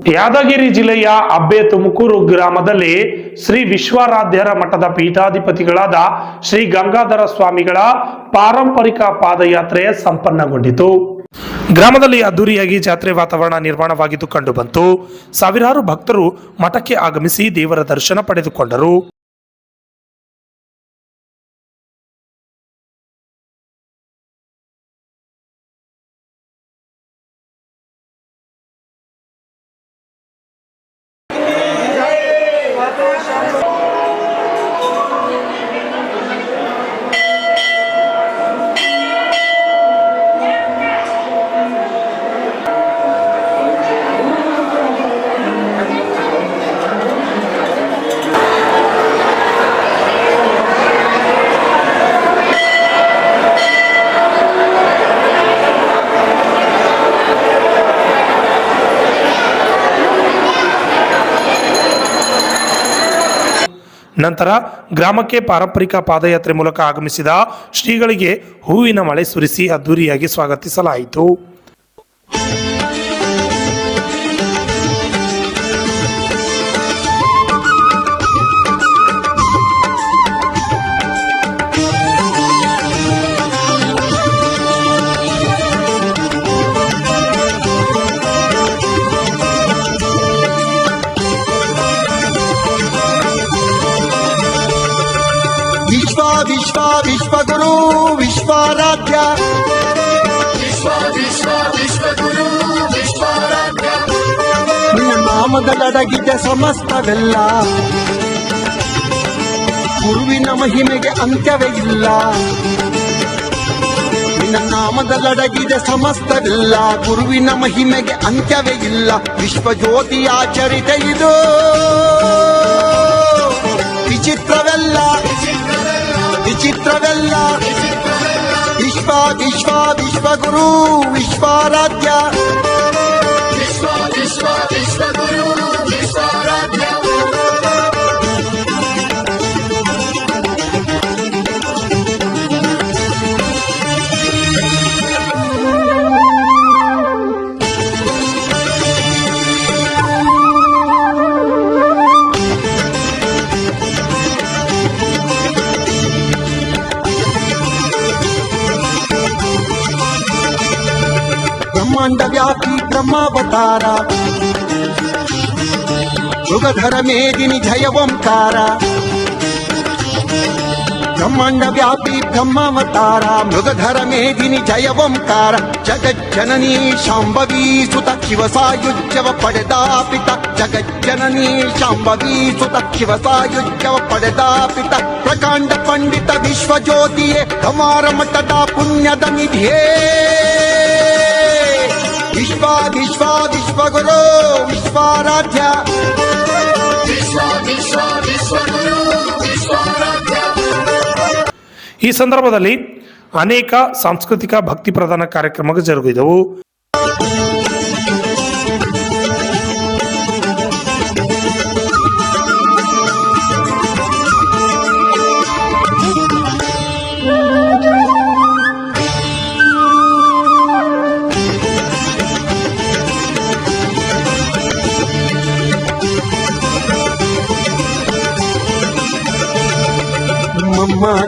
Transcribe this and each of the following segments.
ಯಾದಗಿರಿ ಜಿಲ್ಲೆಯ ಅಬ್ಬೆ ತುಮಕೂರು ಗ್ರಾಮದಲ್ಲಿ ಶ್ರೀ ವಿಶ್ವಾರಾಧ್ಯರ ಮಠದ ಪೀಠಾಧಿಪತಿಗಳಾದ ಶ್ರೀ ಗಂಗಾಧರ ಸ್ವಾಮಿಗಳ ಪಾರಂಪರಿಕ ಪಾದಯಾತ್ರೆ ಸಂಪನ್ನಗೊಂಡಿತು. ಗ್ರಾಮದಲ್ಲಿ ಅದ್ದೂರಿಯಾಗಿ ಜಾತ್ರೆ ವಾತಾವರಣ ನಿರ್ಮಾಣವಾಗಿದ್ದು ಕಂಡುಬಂತು. ಸಾವಿರಾರು ಭಕ್ತರು ಮಠಕ್ಕೆ ಆಗಮಿಸಿ ದೇವರ ದರ್ಶನ ಪಡೆದುಕೊಂಡರು. ನಂತರ ಗ್ರಾಮಕ್ಕೆ ಪಾರಂಪರಿಕ ಪಾದಯಾತ್ರೆ ಮೂಲಕ ಆಗಮಿಸಿದ ಶ್ರೀಗಳಿಗೆ ಹೂವಿನ ಮಳೆ ಸುರಿಸಿ ಅದ್ದೂರಿಯಾಗಿ ಸ್ವಾಗತಿಸಲಾಯಿತು. ವಿಶ್ವ ವಿಶ್ವಗುರು ವಿಶ್ವಾರಾಧ್ಯ ವಿಶ್ವಗುರು ವಿಶ್ವಾರಾಧ್ಯ ನಿನ್ನ ನಾಮದಲ್ಲಡಗಿದ ಸಮಸ್ತವೆಲ್ಲ ಗುರುವಿನ ಮಹಿಮೆಗೆ ಅಂತ್ಯವೇ ಇಲ್ಲ. ನಿನ್ನ ನಾಮದಲ್ಲಡಗಿದ ಸಮಸ್ತವೆಲ್ಲ ಗುರುವಿನ ಮಹಿಮೆಗೆ ಅಂತ್ಯವೇ ಇಲ್ಲ. ವಿಶ್ವಜ್ಯೋತಿಯಾಚರಿತ ಇದು ವಿಚಿತ್ರವೆಲ್ಲ ವಿಚಿತ್ರವೆಲ್ಲ ವಿಶ್ವಗುರು ವಿಶ್ವಾರಾಧ್ಯ ವಿಶ್ವಗುರು ವಿಶ್ವಾರಾಧ್ಯ ಬ್ರಹ್ಮಾಂಡ ವ್ಯಾಪಿ ಬ್ರಹ್ಮಾವತಾರ ಮೃಗಧರ ಮೇದಿನಿ ಜಯ ಓಂಕಾರ. ಬ್ರಹ್ಮಾಂಡ ವ್ಯಾಪಿ ಬ್ರಹ್ಮಾವತಾರ ಮೃಗಧರ ಮೇದಿನಿ ಜಯ ಓಂಕಾರ. ಜಗಜ್ಜನನೀ ಶಾಂಭವೀ ಸುತ ಶಿವಸಾಯುಜ್ಯವ ಪಡೆದಾಪಿತ. ಜಗಜ್ಜನನೀ ಶಾಂಭವೀ ಸುತ ಶಿವಸಾಯುಜ್ಯವ ಪಡೆದಾಪಿತ. ಪ್ರಕಾಂಡ ಪಂಡಿತ ವಿಶ್ವಜ್ಯೋತಿಯೇ ಕಮಾರ ಮಠದ ಪುಣ್ಯದ ನಿಧಿಯೇ. ವಿಶ್ವಗುರು ವಿಶ್ವಾರಾಧ್ಯ ವಿಶ್ವಗುರು ವಿಶ್ವಾರಾಧ್ಯ. ಈ ಸಂದರ್ಭದಲ್ಲಿ ಅನೇಕ ಸಾಂಸ್ಕೃತಿಕ ಭಕ್ತಿ ಪ್ರಧಾನ ಕಾರ್ಯಕ್ರಮಗಳು ಜರುಗಿದವು.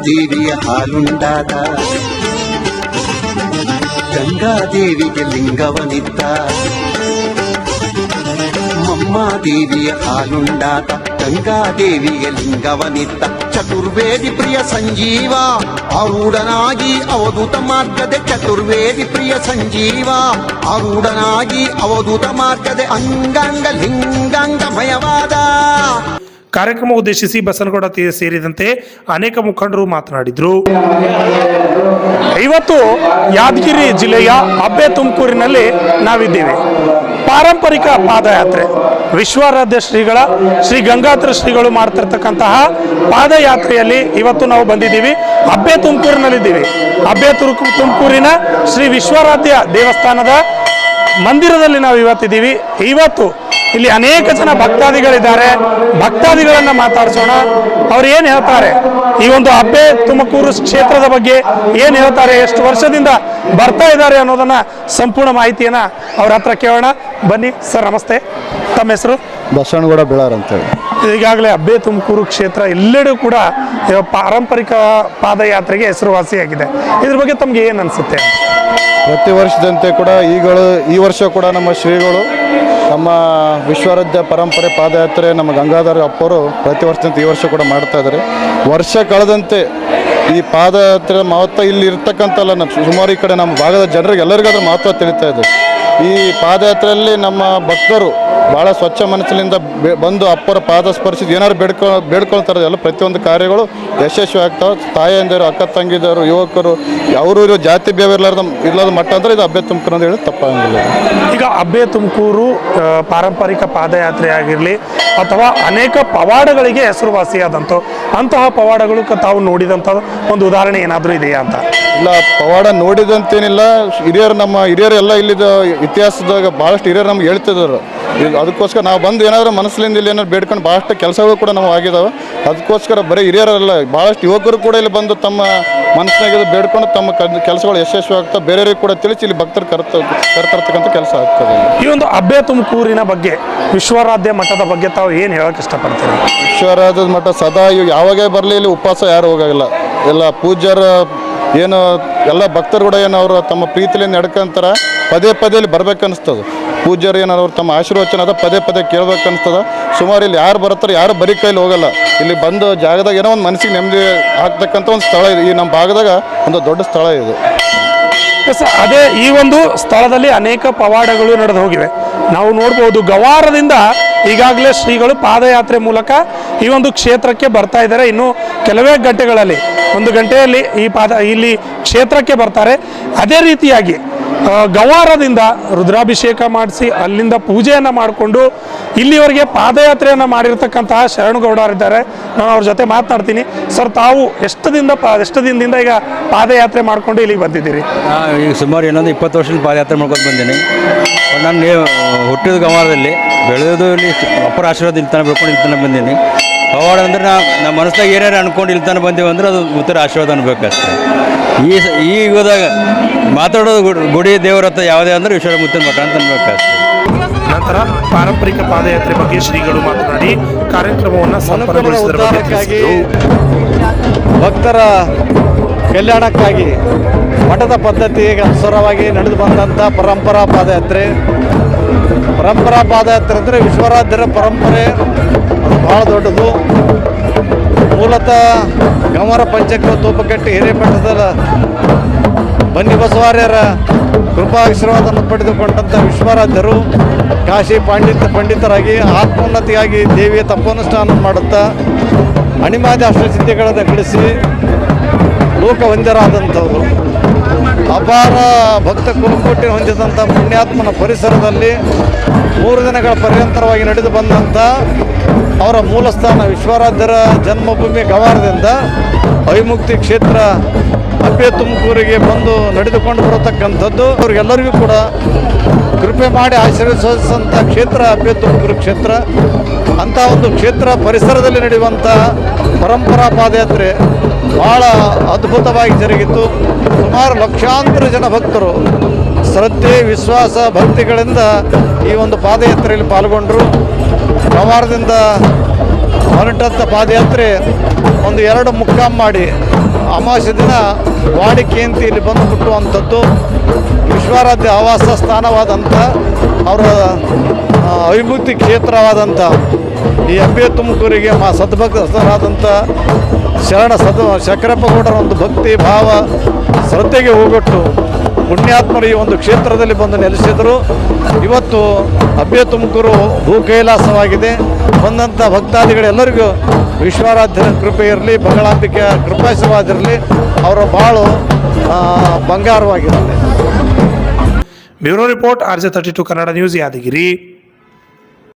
ದೇವಿಯ ಹಾಲುಂಡಾದ ಗಂಗಾದೇವಿಗೆ ಲಿಂಗವನಿದ್ದ. ಮಮ್ಮಾದೇವಿಯ ಹಾಲುಂಡಾದ ಗಂಗಾದೇವಿಗೆ ಲಿಂಗವನಿದ್ದ. ಚತುರ್ವೇದಿ ಪ್ರಿಯ ಸಂಜೀವ ಆರೂಢನಾಗಿ ಅವಧೂತ ಮಾರ್ಗದೆ. ಚತುರ್ವೇದಿ ಪ್ರಿಯ ಸಂಜೀವ ಆರೂಢನಾಗಿ ಅವಧೂತ ಮಾರ್ಗದೆ. ಅಂಗಾಂಗ ಲಿಂಗಾಂಗಮಯವಾದ. ಕಾರ್ಯಕ್ರಮ ಉದ್ದೇಶಿಸಿ ಬಸನಗೌಡ ಸೇರಿದಂತೆ ಅನೇಕ ಮುಖಂಡರು ಮಾತನಾಡಿದರು. ಇವತ್ತು ಯಾದಗಿರಿ ಜಿಲ್ಲೆಯ ಅಬ್ಬೆ ತುಮಕೂರಿನಲ್ಲಿ ನಾವಿದ್ದೇವೆ. ಪಾರಂಪರಿಕ ಪಾದಯಾತ್ರೆ ವಿಶ್ವಾರಾಧ್ಯ ಶ್ರೀಗಳ ಶ್ರೀ ಗಂಗಾಧರ ಶ್ರೀಗಳು ಮಾಡ್ತಿರ್ತಕ್ಕಂತಹ ಪಾದಯಾತ್ರೆಯಲ್ಲಿ ಇವತ್ತು ನಾವು ಬಂದಿದ್ದೀವಿ. ಅಬ್ಬೆ ತುಮಕೂರಿನಲ್ಲಿದ್ದೀವಿ. ಅಬ್ಬೆ ತುಮಕೂರಿನ ಶ್ರೀ ವಿಶ್ವಾರಾಧ್ಯ ದೇವಸ್ಥಾನದ ಮಂದಿರದಲ್ಲಿ ನಾವು ಇವತ್ತಿದ್ದೀವಿ. ಇವತ್ತು ಇಲ್ಲಿ ಅನೇಕ ಜನ ಭಕ್ತಾದಿಗಳಿದ್ದಾರೆ. ಭಕ್ತಾದಿಗಳನ್ನ ಮಾತಾಡಿಸೋಣ. ಅವ್ರು ಏನು ಹೇಳ್ತಾರೆ, ಈ ಒಂದು ಅಬ್ಬೆ ತುಮಕೂರು ಕ್ಷೇತ್ರದ ಬಗ್ಗೆ ಏನು ಹೇಳ್ತಾರೆ, ಎಷ್ಟು ವರ್ಷದಿಂದ ಬರ್ತಾ ಇದ್ದಾರೆ ಅನ್ನೋದನ್ನ ಸಂಪೂರ್ಣ ಮಾಹಿತಿಯನ್ನ ಅವ್ರ ಹತ್ರ ಕೇಳೋಣ. ಬನ್ನಿ ಸರ್, ನಮಸ್ತೆ. ತಮ್ಮ ಹೆಸರು? ಬಸವನಗೌಡ ಬೀಳಾರ್ ಅಂತೇಳಿ. ಈಗಾಗಲೇ ಅಬ್ಬೆ ತುಮಕೂರು ಕ್ಷೇತ್ರ ಎಲ್ಲೆಡೆ ಕೂಡ ಪಾರಂಪರಿಕ ಪಾದಯಾತ್ರೆಗೆ ಹೆಸರುವಾಸಿಯಾಗಿದೆ. ಇದ್ರ ಬಗ್ಗೆ ತಮ್ಗೆ ಏನು ಅನಿಸುತ್ತೆ? ಪ್ರತಿ ವರ್ಷದಂತೆ ಕೂಡ ಈ ವರ್ಷ ಕೂಡ ನಮ್ಮ ಶ್ರೀಗಳು ನಮ್ಮ ವಿಶ್ವಾರಾಧ್ಯ ಪರಂಪರೆ ಪಾದಯಾತ್ರೆ ನಮ್ಮ ಗಂಗಾಧರ ಅಪ್ಪರು ಪ್ರತಿ ವರ್ಷದಂತೆ ಈ ವರ್ಷ ಕೂಡ ಮಾಡ್ತಾ ಇದ್ದಾರೆ. ವರ್ಷ ಕಳೆದಂತೆ ಈ ಪಾದಯಾತ್ರೆ ಮಹತ್ವ ಇಲ್ಲಿ ಇರ್ತಕ್ಕಂಥಲ್ಲ, ಸುಮಾರು ಈ ಕಡೆ ನಮ್ಮ ಭಾಗದ ಜನರಿಗೆ ಎಲ್ಲರಿಗೂ ಅದರ ಮಹತ್ವ ತಿಳಿತಾ ಇದೆ. ಈ ಪಾದಯಾತ್ರೆಯಲ್ಲಿ ನಮ್ಮ ಭಕ್ತರು ಭಾಳ ಸ್ವಚ್ಛ ಮನಸ್ಸಿನಿಂದ ಬಂದು ಅಪ್ಪರ ಪಾದ ಸ್ಪರ್ಶಿಸಿ ಏನಾದ್ರು ಬೇಡ್ಕೊಳ್ತಾರೆ. ಎಲ್ಲ ಪ್ರತಿಯೊಂದು ಕಾರ್ಯಗಳು ಯಶಸ್ವಿ ಆಗ್ತಾವೆ. ತಾಯಂದಿರು, ಅಕ್ಕ ತಂಗಿದವರು, ಯುವಕರು ಅವರು ಜಾತಿ ಭೇದ ಇಲ್ಲದ ಮಟ್ಟ ಅಂದರೆ ಇದು ಅಬ್ಬೆ ತುಮಕೂರು ಅಂತ ಹೇಳಿ ತಪ್ಪಾಗಿಲ್ಲ. ಈಗ ಅಬ್ಬೆ ತುಮಕೂರು ಪಾರಂಪರಿಕ ಪಾದಯಾತ್ರೆ ಆಗಿರಲಿ ಅಥವಾ ಅನೇಕ ಪವಾಡಗಳಿಗೆ ಹೆಸರುವಾಸಿಯಾದಂಥ ಅಂತಹ ಪವಾಡಗಳು ತಾವು ನೋಡಿದಂಥ ಒಂದು ಉದಾಹರಣೆ ಏನಾದರೂ ಇದೆಯಾ ಅಂತ? ಇಲ್ಲ, ಪವಾಡ ನೋಡಿದಂತೇನಿಲ್ಲ. ನಮ್ಮ ಹಿರಿಯರು ಎಲ್ಲ ಇಲ್ಲಿದ ಇತಿಹಾಸದಾಗ ಭಾಳಷ್ಟು ಹಿರಿಯರು ನಮ್ಗೆ ಹೇಳ್ತಿದ್ರು. ಅದಕ್ಕೋಸ್ಕರ ನಾವು ಬಂದು ಏನಾದರೂ ಮನಸ್ಸಿನಿಂದ ಇಲ್ಲಿ ಏನಾದ್ರು ಬೇಡ್ಕೊಂಡು ಭಾಳಷ್ಟು ಕೆಲಸಗಳು ಕೂಡ ನಾವು ಆಗಿದ್ದಾವೆ. ಅದಕ್ಕೋಸ್ಕರ ಬರೀ ಹಿರಿಯರಲ್ಲ, ಭಾಳಷ್ಟು ಯುವಕರು ಕೂಡ ಇಲ್ಲಿ ಬಂದು ತಮ್ಮ ಮನಸ್ಸಿನಾಗ ಬೇಡ್ಕೊಂಡು ತಮ್ಮ ಕೆಲಸಗಳು ಯಶಸ್ವಿ ಆಗ್ತವೆ. ಬೇರೆಯವ್ರಿಗೆ ಕೂಡ ತಿಳಿಸಿ ಇಲ್ಲಿ ಭಕ್ತರು ಕರ್ತಕ್ಕಂಥ ಕೆಲಸ ಆಗ್ತದೆ. ಈ ಒಂದು ಅಬ್ಬೆ ತುಮಕೂರಿನ ಬಗ್ಗೆ, ವಿಶ್ವಾರಾಧ್ಯ ಮಠದ ಬಗ್ಗೆ ತಾವು ಏನು ಹೇಳೋಕೆ ಇಷ್ಟಪಡ್ತೀರಿ? ವಿಶ್ವಾರಾಧ್ಯದ ಮಠ ಸದಾ ಯಾವಾಗೇ ಬರಲಿ ಇಲ್ಲಿ ಉಪವಾಸ ಯಾರು ಹೋಗಾಗಿಲ್ಲ. ಎಲ್ಲ ಪೂಜ್ಯರ ಏನು ಎಲ್ಲ ಭಕ್ತರು ಕೂಡ ಏನು ಅವರು ತಮ್ಮ ಪ್ರೀತಿಲಿಂದ ನಡ್ಕೊಂತಾರೆ. ಪದೇ ಪದೇ ಇಲ್ಲಿ ಬರ್ಬೇಕನ್ನಿಸ್ತದೆ. ಪೂಜ್ಯರು ಏನಾದ್ರು ತಮ್ಮ ಆಶೀರ್ವಚನ ಅದ ಪದೇ ಪದೇ ಕೇಳ್ಬೇಕನ್ನಿಸ್ತದೆ. ಸುಮಾರು ಇಲ್ಲಿ ಯಾರು ಬರ್ತಾರೆ, ಯಾರು ಬರೀ ಕೈಲಿ ಹೋಗಲ್ಲ. ಇಲ್ಲಿ ಬಂದು ಜಾಗದಾಗ ಏನೋ ಒಂದು ಮನಸ್ಸಿಗೆ ನೆಮ್ಮದಿ ಆಗ್ತಕ್ಕಂಥ ಒಂದು ಸ್ಥಳ ಇದೆ. ಈ ನಮ್ಮ ಭಾಗದಾಗ ಒಂದು ದೊಡ್ಡ ಸ್ಥಳ ಇದೆ. ಅದೇ ಈ ಒಂದು ಸ್ಥಳದಲ್ಲಿ ಅನೇಕ ಪವಾಡಗಳು ನಡೆದು ಹೋಗಿವೆ. ನಾವು ನೋಡ್ಬೋದು, ಗವಾರದಿಂದ ಈಗಾಗಲೇ ಶ್ರೀಗಳು ಪಾದಯಾತ್ರೆ ಮೂಲಕ ಈ ಒಂದು ಕ್ಷೇತ್ರಕ್ಕೆ ಬರ್ತಾ ಇದ್ದಾರೆ. ಇನ್ನು ಕೆಲವೇ ಗಂಟೆಗಳಲ್ಲಿ, 1 ಗಂಟೆಯಲ್ಲಿ ಇಲ್ಲಿ ಕ್ಷೇತ್ರಕ್ಕೆ ಬರ್ತಾರೆ. ಅದೇ ರೀತಿಯಾಗಿ ಗವಾರದಿಂದ ರುದ್ರಾಭಿಷೇಕ ಮಾಡಿಸಿ ಅಲ್ಲಿಂದ ಪೂಜೆಯನ್ನು ಮಾಡಿಕೊಂಡು ಇಲ್ಲಿವರೆಗೆ ಪಾದಯಾತ್ರೆಯನ್ನು ಮಾಡಿರ್ತಕ್ಕಂತಹ ಶರಣಗೌಡರಿದ್ದಾರೆ. ನಾನು ಅವ್ರ ಜೊತೆ ಮಾತನಾಡ್ತೀನಿ. ಸರ್, ತಾವು ಎಷ್ಟು ದಿನದಿಂದ ಈಗ ಪಾದಯಾತ್ರೆ ಮಾಡಿಕೊಂಡು ಇಲ್ಲಿಗೆ ಬಂದಿದ್ದೀರಿ? ಈಗ ಸುಮಾರು ಇನ್ನೊಂದು 20 ವರ್ಷದಿಂದ ಪಾದಯಾತ್ರೆ ಮಾಡ್ಕೊಂಡು ಬಂದೀನಿ. ನಾನು ಹುಟ್ಟಿದ ಗವಾರದಲ್ಲಿ, ಬೆಳೆಯೋದು ಇಲ್ಲಿ ಅಪ್ಪರ ಆಶೀರ್ವಾದ ಇಲ್ತಾನೆ ಬೆಳ್ಕೊಂಡು ಇಲ್ತಾನೆ ಬಂದೀನಿ. ಪವಾಡ ಅಂದರೆ ನಮ್ಮ ಮನಸ್ಸಾಗ ಏನಾರು ಅನ್ಕೊಂಡು ಇಲ್ತಾನೆ ಬಂದೀವಿ ಅಂದ್ರೆ ಅದು ಉತ್ತರ ಆಶೀರ್ವಾದ ಅನ್ಬೇಕಷ್ಟೆ. ಈ ಯುಗದಾಗ ಮಾತಾಡೋದು ಗುಡಿ ದೇವರ ಹತ್ರ ಯಾವುದೇ ಅಂದರೆ ವಿಶ್ವಮುತ್ತಿನ ಮಠ ಅಂತ ಅನ್ಬೇಕಷ್ಟೆ. ನಂತರ ಪಾರಂಪರಿಕ ಪಾದಯಾತ್ರೆ ಬಗ್ಗೆ ಶ್ರೀಗಳು ಮಾತನಾಡಿ ಕಾರ್ಯಕ್ರಮವನ್ನು ಉದ್ಧಾರಕ್ಕಾಗಿ, ಭಕ್ತರ ಕಲ್ಯಾಣಕ್ಕಾಗಿ ಮಠದ ಪದ್ಧತಿಗೆ ಅನುಸಾರವಾಗಿ ನಡೆದು ಬಂದಂಥ ಪರಂಪರಾ ಪಾದಯಾತ್ರೆ ಅಂದರೆ ವಿಶ್ವರಾಧ್ಯರ ಪರಂಪರೆ. ಅದು ಭಾಳ ದೊಡ್ಡದು. ಮೂಲತಃ ಗಮರ ಪಂಚಕ್ರ ತೋಪಕಟ್ಟಿ ಹಿರೇಮಠದ ಬನ್ನಿ ಬಸವಾರ್ಯರ ಕೃಪಾ ಆಶೀರ್ವಾದವನ್ನು ಪಡೆದುಕೊಂಡಂಥ ವಿಶ್ವರಾಧ್ಯರು ಕಾಶಿ ಪಂಡಿತರಾಗಿ ಆತ್ಮೋನ್ನತಿಯಾಗಿ ದೇವಿಯ ತಪೋನುಷ್ಠಾನ ಮಾಡುತ್ತಾ ಅಣಿಮಾದಿ ಅಷ್ಟಸಿದ್ಧಿಗಳನ್ನು ಗಳಿಸಿ ಲೋಕವಂದ್ಯರಾದಂಥವರು. ಅಪಾರ ಭಕ್ತ ಕುಲಕೋಟಿ ಹೊಂದಿದಂಥ ಪುಣ್ಯಾತ್ಮನ ಪರಿಸರದಲ್ಲಿ 3 ದಿನಗಳ ಪರ್ಯಂತರವಾಗಿ ನಡೆದು ಬಂದಂಥ ಅವರ ಮೂಲಸ್ಥಾನ ವಿಶ್ವರಾಧ್ಯರ ಜನ್ಮಭೂಮಿ ಗವಾರದಿಂದ ಅವಿಮುಕ್ತಿ ಕ್ಷೇತ್ರ ಅಬ್ಬೆ ತುಮಕೂರಿಗೆ ಬಂದು ನಡೆದುಕೊಂಡು ಬರತಕ್ಕಂಥದ್ದು. ಅವ್ರಿಗೆಲ್ಲರಿಗೂ ಕೂಡ ಕೃಪೆ ಮಾಡಿ ಆಶೀರ್ವದಿಸುವಂಥ ಕ್ಷೇತ್ರ ಅಬ್ಬೆ ತುಮಕೂರು ಕ್ಷೇತ್ರ. ಅಂಥ ಒಂದು ಕ್ಷೇತ್ರ ಪರಿಸರದಲ್ಲಿ ನಡೆಯುವಂಥ ಪರಂಪರಾ ಪಾದಯಾತ್ರೆ ಭಾಳ ಅದ್ಭುತವಾಗಿ ಜರುಗಿತು. ಸುಮಾರು ಲಕ್ಷಾಂತರ ಜನ ಭಕ್ತರು ಶ್ರದ್ಧೆ, ವಿಶ್ವಾಸ, ಭಕ್ತಿಗಳಿಂದ ಈ ಒಂದು ಪಾದಯಾತ್ರೆಯಲ್ಲಿ ಪಾಲ್ಗೊಂಡರು. ಗವಾರದಿಂದ ಹೊರಟಂಥ ಪಾದಯಾತ್ರೆ 1-2 ಮುಕ್ಕಾಂ ಮಾಡಿ ಅಮಾವಾಸ್ಯೆ ದಿನ ವಾಡಿಕೆಯಂತೆ ಇಲ್ಲಿ ಬಂದು ಮುಟ್ಟುವಂಥದ್ದು. ವಿಶ್ವರಾಧ್ಯ ಆವಾಸ ಸ್ಥಾನವಾದಂಥ ಅವರ ಅವಿಮುಕ್ತಿ ಕ್ಷೇತ್ರವಾದಂಥ ಈ ಅಬ್ಬೆ ತುಮಕೂರಿಗೆ ಸದ್ಭಕ್ತರಾದಂಥ ಶಂಕರಪ್ಪಗೌಡರ ಒಂದು ಭಕ್ತಿ ಭಾವ ಶ್ರದ್ಧೆಗೆ ಹೋಗೊಟ್ಟು ಪುಣ್ಯಾತ್ಮರು ಈ ಒಂದು ಕ್ಷೇತ್ರದಲ್ಲಿ ಬಂದು ನೆಲೆಸಿದರು. ಇವತ್ತು ಅಬ್ಬೆ ತುಮಕೂರು ಭೂ ಕೈಲಾಸವಾಗಿದೆ. ಬಂದಂಥ ಭಕ್ತಾದಿಗಳೆಲ್ಲರಿಗೂ ವಿಶ್ವರಾಧ್ಯರ ಕೃಪೆ ಇರಲಿ, ಬಂಗಳಾಂಬಿಕೆಯ ಕೃಪಾಶೀರ್ವಾದ ಇರಲಿ. ಅವರ ಬಾಳು ಬಂಗಾರವಾಗಿರಲಿ. Bureau report, RJ32 Kannada news, Yadgir.